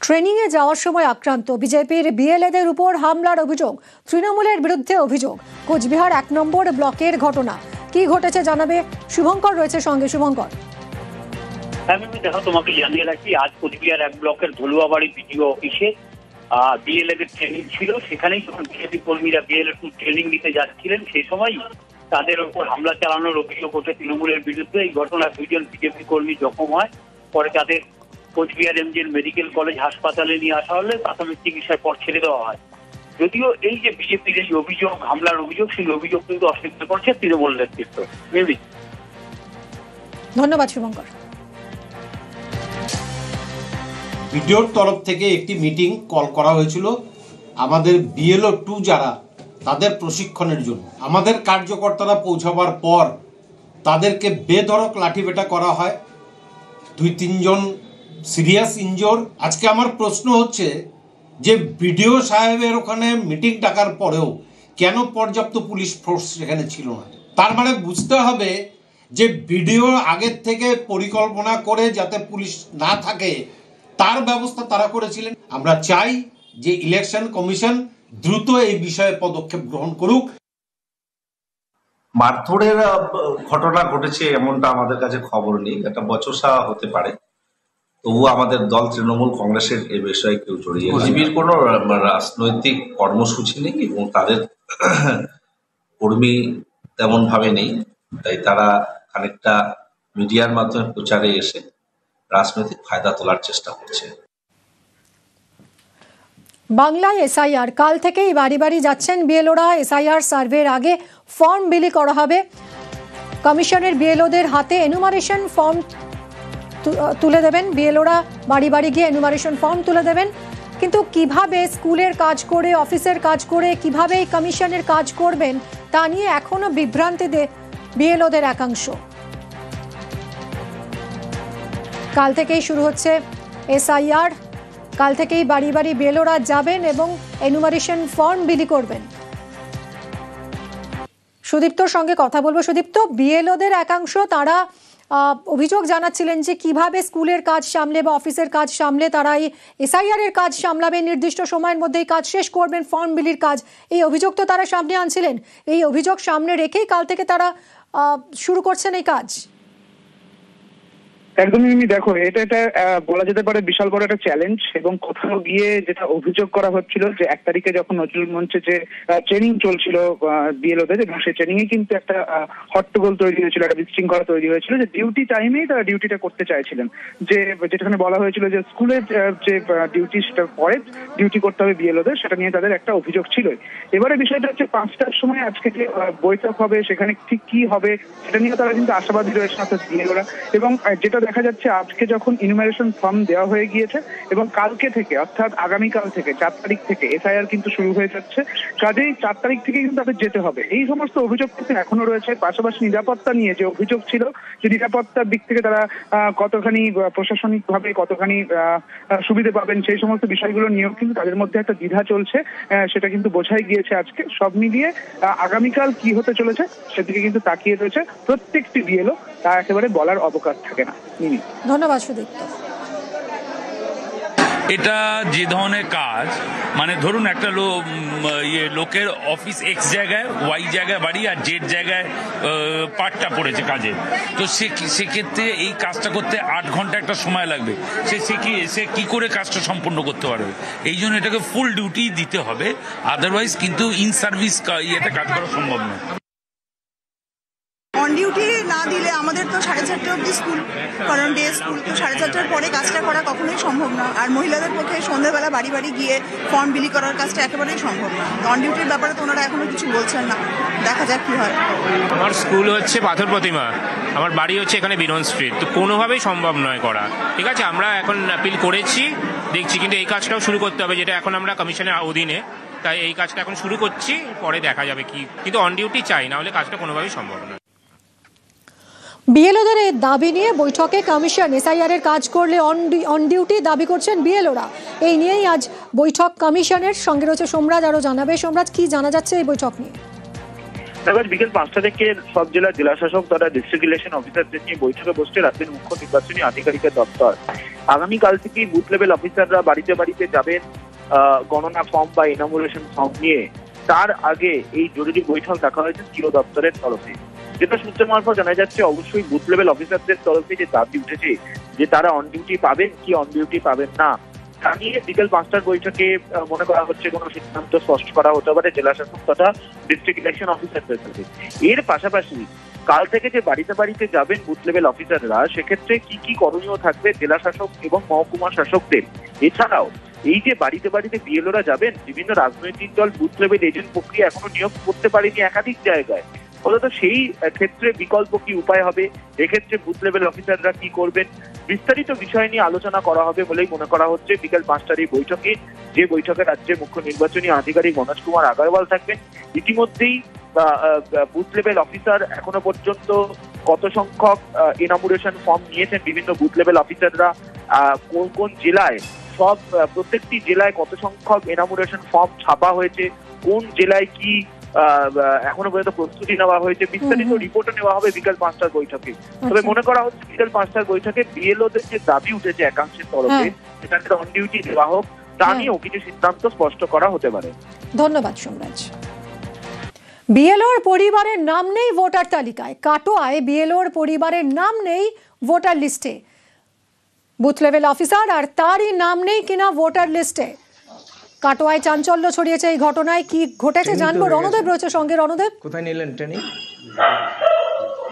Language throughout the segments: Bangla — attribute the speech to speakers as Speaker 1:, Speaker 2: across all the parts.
Speaker 1: ট্রেনিংয়ে যাওয়ার সময় আক্রান্ত বিজেপির বিএলএদের উপর হামলার অভিযোগ, তৃণমূলের বিরুদ্ধে অভিযোগ। কোচবিহার ১ নম্বর ব্লকের ঘটনা। কি ঘটেছে জানাবে শুভঙ্কর, রয়েছে সঙ্গে। শুভঙ্কর,
Speaker 2: দেখো, তোমাকে জানিয়ে রাখি, আজ কোচবিহার ১ ব্লকের ধলুয়াবাড়ি বিডিও অফিসে বিএলএদের ট্রেনিং ছিল। সেখানেই যখন বিজেপি কর্মীরা বিএলএ ট্রেনিং নিতে যাচ্ছিলেন, সেই সময় তাদের উপর হামলা চালানোর অভিযোগ ওঠে তৃণমূলের বিরুদ্ধে। এই ঘটনায় ২ জন বিজেপি কর্মী জখম হয়। পরে তাদের কোচবিহার এমজিএল মেডিকেল কলেজ হাসপাতালে নিয়ে আসা হলে প্রাথমিক চিকিৎসার পর ছেড়ে দেওয়া হয়। যদিও এই যে বিজেপির এই অভিযোগ, হামলার অভিযোগ, সেই অভিযোগ কিন্তু অস্বীকার করছে তৃণমূল নেতৃত্ব।
Speaker 1: ধন্যবাদ শুভঙ্কর।
Speaker 3: ভিডিওর তরফ থেকে একটি মিটিং কল করা হয়েছিল আমাদের বিএলও 2 যারা, তাদের প্রশিক্ষণের জন্য। আমাদের কার্যকর্তারা পৌঁছাবার পর তাদেরকে বেধড়ক লাঠিপেটা করা হয়। 2-3 জন সিরিয়াস ইনজোর। আজকে আমার প্রশ্ন হচ্ছে যে বিডিও সাহেবের ওখানে মিটিং ডাকার পরেও কেন পর্যাপ্ত পুলিশ ফোর্স সেখানে ছিল না? তার মানে বুঝতে হবে যে বিডিও আগের থেকে পরিকল্পনা করে যাতে পুলিশ না থাকে তার ব্যবস্থা তারা করেছিলেন। আমরা চাই যে ইলেকশন কমিশন দ্রুত এই বিষয়ে পদক্ষেপ গ্রহণ করুক।
Speaker 4: মারধরের ঘটনা ঘটেছে এমনটা আমাদের কাছে খবর নেই, একটা বচসা হতে পারে। তবুও আমাদের দল তৃণমূল কংগ্রেসের এই বিষয়ে কেউ জড়িয়ে বিজেপির কোনো রাজনৈতিক কর্মসূচি নেই এবং তাদের কর্মী তেমন ভাবে নেই, তাই তারা খানিকটা মিডিয়ার মাধ্যমে প্রচারে এসে রাজনৈতিক ফায়দা তোলার চেষ্টা করছে।
Speaker 1: বাংলায় এসআইআর কাল থেকেই বাড়ি বাড়ি যাচ্ছেন বিএলওরা। এসআইআর সার্ভের আগে ফর্ম বিলি করা হবে। কমিশনের বিএলওদের হাতে এনুমারেশন ফর্ম তুলে দেবেন বিএলওরা। বাড়ি বাড়ি গিয়ে এনুমারেশন ফর্ম তুলে দেবেন। কিন্তু কিভাবে স্কুলের কাজ করে, অফিসের কাজ করে কিভাবে এই কমিশনের কাজ করবেন তা নিয়ে এখনো বিভ্রান্তিতে বিএলওদের একাংশ। কাল থেকেই শুরু হচ্ছে এসআইআর। কাল থেকেই বাড়ি বাড়ি বিএলওরা যাবেন এবং এনুমারেশন ফর্ম বিলি করবেন। সুদীপ্তর সঙ্গে কথা বলবো। সুদীপ্ত, বিএলওদের একাংশ তারা অভিযোগ জানাচ্ছিলেন যে কিভাবে স্কুলের কাজ সামলে বা অফিসের কাজ সামলে তারা এই এসআইআর এর কাজ সামলাবে, নির্দিষ্ট সময়ের মধ্যেই কাজ শেষ করবেন, ফর্ম বিলির কাজ। এই অভিযোগ তো তারা সামনে আনছিলেন। এই অভিযোগ সামনে রেখেই কাল থেকে তারা শুরু করছেন এই কাজ।
Speaker 5: একদমই দেখো, এটা বলা যেতে পারে বিশাল বড় একটা চ্যালেঞ্জ। এবং কোথাও গিয়ে যেটা অভিযোগ করা হচ্ছিল যে ১ তারিখে যখন নজরুল মঞ্চে যে ট্রেনিং চলছিল বিএলওদের, এবং সেই ট্রেনিং এ কিন্তু একটা হট্টগোল তৈরি হয়েছিল, একটা বিশৃঙ্খলা তৈরি হয়েছিল যে ডিউটি টাইমেই তারা ডিউটিটা করতে চাইছিলেন। যে যেখানে বলা হয়েছিল যে স্কুলের যে ডিউটি সেটা পরে ডিউটি করতে হবে বিএলওদের, সেটা নিয়ে তাদের একটা অভিযোগ ছিল। এবারে বিষয়টা হচ্ছে ৫টার সময় আজকে যে বৈঠক হবে সেখানে ঠিক কি হবে সেটা নিয়ে তারা কিন্তু আশাবাদী রয়েছে বিএলওরা। এবং যেটা দেখা যাচ্ছে আজকে যখন ইনুমারেশন ফর্ম দেওয়া হয়ে গিয়েছে এবং কালকে থেকে অর্থাৎ আগামীকাল থেকে ৪ তারিখ থেকে এসআইআর কিন্তু শুরু হয়ে যাচ্ছে। কাজেই ৪ তারিখ থেকে কিন্তু তাদের যেতে হবে। এই সমস্ত অভিযোগ কিন্তু এখনো রয়েছে। পাশাপাশি নিরাপত্তা নিয়ে যে অভিযোগ ছিল, যে নিরাপত্তার দিক থেকে তারা কতখানি প্রশাসনিক ভাবে কতখানি সুবিধা পাবেন, সেই সমস্ত বিষয়গুলো নিয়েও কিন্তু তাদের মধ্যে একটা দ্বিধা চলছে। সেটা কিন্তু বোঝাই গিয়েছে আজকে। সব মিলিয়ে আগামীকাল কি হতে চলেছে সেদিকে কিন্তু তাকিয়ে রয়েছে প্রত্যেকটি বিএলও। তা একেবারে বলার অবকাশ থাকে না।
Speaker 1: ধন্যবাদ সুদীপ্ত।
Speaker 6: এটা যে ধরনের কাজ, মানে ধরুন একটা লোকের অফিস এক্স জায়গায়, ওয়াই জায়গায় বাড়ি, আর জেড জায়গায় পার্টটা পড়েছে কাজে, তো সেক্ষেত্রে এই কাজটা করতে ৮ ঘন্টা একটা সময় লাগবে। সে কি করে কাজটা সম্পন্ন করতে পারবে? এই জন্য এটাকে ফুল ডিউটি দিতে হবে, আদারওয়াইজ কিন্তু ইন সার্ভিস ইয়েতে কাজ করা সম্ভব নয়।
Speaker 7: অন ডিউটি না দিলে আমাদের তো 4:30 অবধি স্কুল, কারণ ডে স্কুল, তো 4:30টার পরে কাজটা করা কখনোই সম্ভব না। আর মহিলাদের পক্ষে সন্ধ্যাবেলা বাড়ি বাড়ি গিয়ে ফর্ম বিলি করার কাজটা একেবারেই সম্ভব না। অন ডিউটির ব্যাপারে তো ওনারা এখনো কিছু বলছেন না, দেখা যাক কি হয়।
Speaker 8: আমার স্কুল হচ্ছে পাথর প্রতিমা, আমার বাড়ি হচ্ছে এখানে বিরন স্ট্রিট, তো কোনোভাবেই সম্ভব নয় করা। ঠিক আছে, আমরা এখন অ্যাপিল করেছি, দেখছি, কিন্তু এই কাজটাও শুরু করতে হবে, যেটা এখন আমরা কমিশনের অধীনে, তাই এই কাজটা এখন শুরু করছি, পরে দেখা যাবে কি। কিন্তু অন ডিউটি চাই, না হলে কাজটা কোনোভাবেই সম্ভব নয়।
Speaker 1: বিএলওদের এই দাবি নিয়ে বৈঠকে কমিশন। এসআইআর এর কাজ করলে অন ডিউটি দাবি করছেন বিএলওরা। এই নিয়েই আজ বৈঠক কমিশনের। সঙ্গে রয়েছে সোমরাজ, আরো জানাবে। সোমরাজ, কি জানা যাচ্ছে এই বৈঠক নিয়ে?
Speaker 5: এবার বিকেল 5টা থেকে সব জেলার জেলাশাসক তথা ডিস্ট্রিক্ট ইলেকশন অফিসারদের নিয়ে বৈঠকে বসছে রাজ্যের মুখ্য নির্বাচনী আধিকারিকের দপ্তর। আগামীকাল থেকেই বুথ লেভেল অফিসাররা বাড়িতে বাড়িতে যাবেন গণনা ফর্ম বা ইনামুলেশন ফর্ম নিয়ে। তার আগে এই জরুরি বৈঠক ডাকা হয়েছে সিও দপ্তরের তরফে। যেটা সূত্র মারফত জানা যাচ্ছে, অবশ্যই বুথ লেভেল অফিসারদের তরফে যে দাবি উঠেছে যে তারা অন ডিউটি পাবেন কি অন ডিউটি পাবেন না, তা নিয়ে বিকেল 5টার বৈঠকে মনে করা হচ্ছে কোনো সিদ্ধান্ত স্পষ্ট করা হতে পারে জেলাশাসক তথা ডিস্ট্রিক্ট ইলেকশন অফিসারদের সাথে। এর পাশাপাশি কাল থেকে যে বাড়িতে বাড়িতে যাবেন বুথ লেভেল অফিসাররা, সেক্ষেত্রে কি কি করণীয় থাকবে জেলাশাসক এবং মহকুমা শাসকদের। এছাড়াও এই যে বাড়িতে বাড়িতে বিএলওরা যাবেন, বিভিন্ন রাজনৈতিক দল বুথ লেভেল এজেন্ট প্রক্রিয়া এখনো নিয়োগ করতে পারেনি একাধিক জায়গায়, ফলত সেই ক্ষেত্রে বিকল্প কি উপায় হবে, এক্ষেত্রে বুথ লেভেল অফিসাররা কি করবেন, বিস্তারিত বিষয় নিয়ে আলোচনা করা হবে বলেই মনে করা হচ্ছে বিকেল 5টার এই বৈঠকে। যে বৈঠকে রাজ্যের মুখ্য নির্বাচনী আধিকারিক মনোজ কুমার আগারওয়াল থাকবেন। ইতিমধ্যেই বুথ লেভেল অফিসার এখনো পর্যন্ত কত সংখ্যক ইনামুলেশন ফর্ম নিয়েছেন বিভিন্ন বুথ লেভেল অফিসাররা, কোন কোন জেলায় প্রত্যেকটি জেলায় কত সংখ্যক ইনামুলেশন ফর্ম ছাপা হয়েছে, কোন জেলায় কি এখনো পর্যন্ত প্রস্তুতি নেওয়া হয়েছে, বিস্তারিত রিপোর্ট নেওয়া হবে বিকেল 5টার বৈঠকে। তবে মনে করা হচ্ছে বিকেল 5টার বৈঠকে বিএলওদের যে দাবি উঠেছে একাংশের তরফে, সেখানে অন ডিউটি দেওয়া হোক, তা নিয়েও কিছু সিদ্ধান্ত স্পষ্ট করা হতে পারে।
Speaker 1: ধন্যবাদ সোমরাজ। বিএলওর পরিবারের নাম নেই ভোটার তালিকায়। কাটোয়ায় বিএলওর পরিবারের নাম নেই ভোটার লিস্টে। বুথ লেভেল অফিসার আর তারই নাম নেই কিনা ভোটার লিস্টে। কাটোয়ায় চাঞ্চল্য ছড়িয়েছে এই ঘটনায়। কি ঘটেছে জানবো, রণদেব রয়েছে সঙ্গে। রণদেব,
Speaker 9: কোথায় নিলেন ট্রেনিং?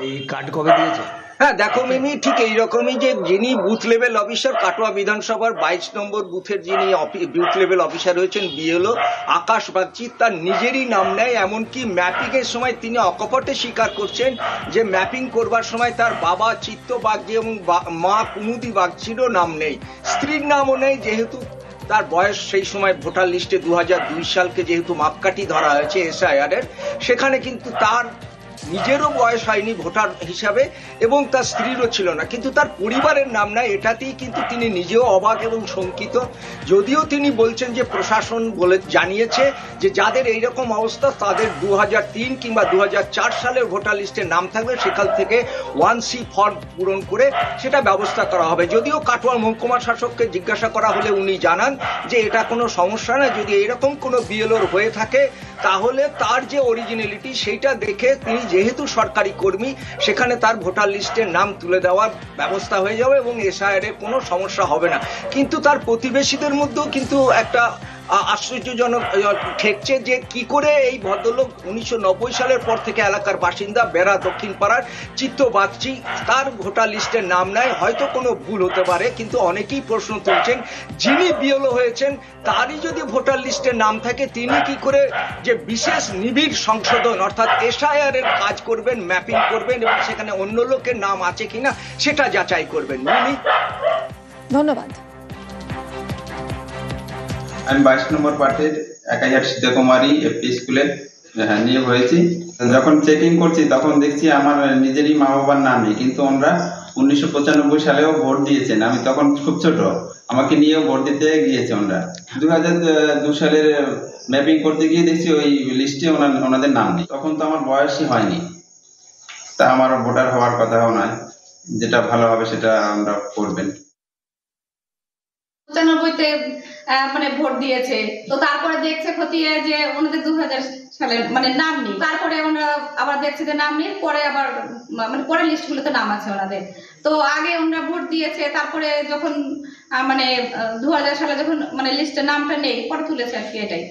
Speaker 9: এই কার্ড কবে দিয়েছে?
Speaker 10: হ্যাঁ দেখো মিমি, ঠিক এইরকমই যে যিনি বুথ লেভেল অফিসার কাটোয়া বিধানসভার 22 নম্বর বুথের যিনি বুথ লেভেল অফিসার হয়েছেন বিএলও আকাশ বাগচি, তার নিজেরই নাম নেয়। এমনকি ম্যাপিং এর সময় তিনি অকপটে স্বীকার করছেন যে ম্যাপিং করবার সময় তার বাবা চিত্ত বাগচি এবং মা কুমুদি বাগচিরও নাম নেই, স্ত্রীর নামও নেই। যেহেতু তার বয়স সেই সময় ভোটার লিস্টে 2002 সালকে যেহেতু মাপকাঠি ধরা হয়েছে এসআইআর এর, সেখানে কিন্তু তার নিজেরও বয়স হয়নি ভোটার হিসাবে এবং তার স্ত্রীরও ছিল না, কিন্তু তার পরিবারের নাম নাই। এটাতেই কিন্তু তিনি নিজেও অবাক এবং শঙ্কিত। যদিও তিনি বলছেন যে প্রশাসন জানিয়েছে যে যাদের এইরকম অবস্থা তাদের 2003 কিংবা 2004 সালের ভোটার লিস্টে নাম থাকবে, সেখান থেকে 1C ফর্ম পূরণ করে সেটা ব্যবস্থা করা হবে। যদিও কাটোয়া মহকুমা শাসককে জিজ্ঞাসা করা হলে উনি জানান যে এটা কোনো সমস্যা না, যদি এরকম কোনো বিএলওর হয়ে থাকে তাহলে তার যে অরিজিনালিটি সেইটা দেখে তিনি যেহেতু সরকারি কর্মী সেখানে তার ভোটার লিস্টের নাম তুলে দেওয়ার ব্যবস্থা হয়ে যাবে এবং এসআইআর এর কোনো সমস্যা হবে না। কিন্তু তার প্রতিবেশীদের মধ্যেও কিন্তু একটা আশ্চর্যজনক ঠেকছে যে কি করে এই ভদ্রলোক 1990 সালের পর থেকে এলাকার বাসিন্দা বেড়া দক্ষিণ পাড়ার চিত্ত বাগচি তার ভোটার লিস্টের নাম নেয়। হয়তো কোনো ভুল হতে পারে, কিন্তু অনেকেই প্রশ্ন তুলছেন যিনি বিএলও হয়েছেন তারই যদি ভোটার লিস্টের নাম থাকে তিনি কি করে যে বিশেষ নিবিড় সংশোধন অর্থাৎ এসআইআর এর কাজ করবেন, ম্যাপিং করবেন এবং সেখানে অন্য লোকের নাম আছে কিনা সেটা যাচাই করবেন।
Speaker 1: ধন্যবাদ।
Speaker 11: আমি 22 নম্বর পার্টির 1000 সীতাকুমারী এফপি স্কুলে নিয়োগ হয়েছি। যখন চেকিং করছি তখন দেখছি আমার নিজেরই মা বাবার নামই, কিন্তু ওনারা 1995 সালেও ভোট দিয়েছেন। আমি তখন খুব ছোট, আমাকে নিয়েও ভোট দিতে গিয়েছে ওনারা। 2002 সালের ম্যাপিং করতে গিয়ে দেখছি ওই লিস্টে ওনাদের নাম নেই। তখন তো আমার বয়সই হয়নি, তা আমার ভোটার হওয়ার কথাও নয়। যেটা ভালো হবে সেটা আমরা করবেন।
Speaker 12: 95-তে মানে ভোট দিয়েছে, তো তারপরে দেখছে খতিয়ে যে ওনাদের 2000 সালের মানে নাম নেই। তারপরে ওনারা আবার দেখছে যে নাম নেই, পরে আবার মানে পরের লিস্টগুলোতে নাম আছে ওনাদের। তো আগে ওনারা ভোট দিয়েছে, তারপরে যখন মানে 2000 সালে যখন মানে লিস্টে নামটা নেই পরে তুলেছে আর কি, এটাই।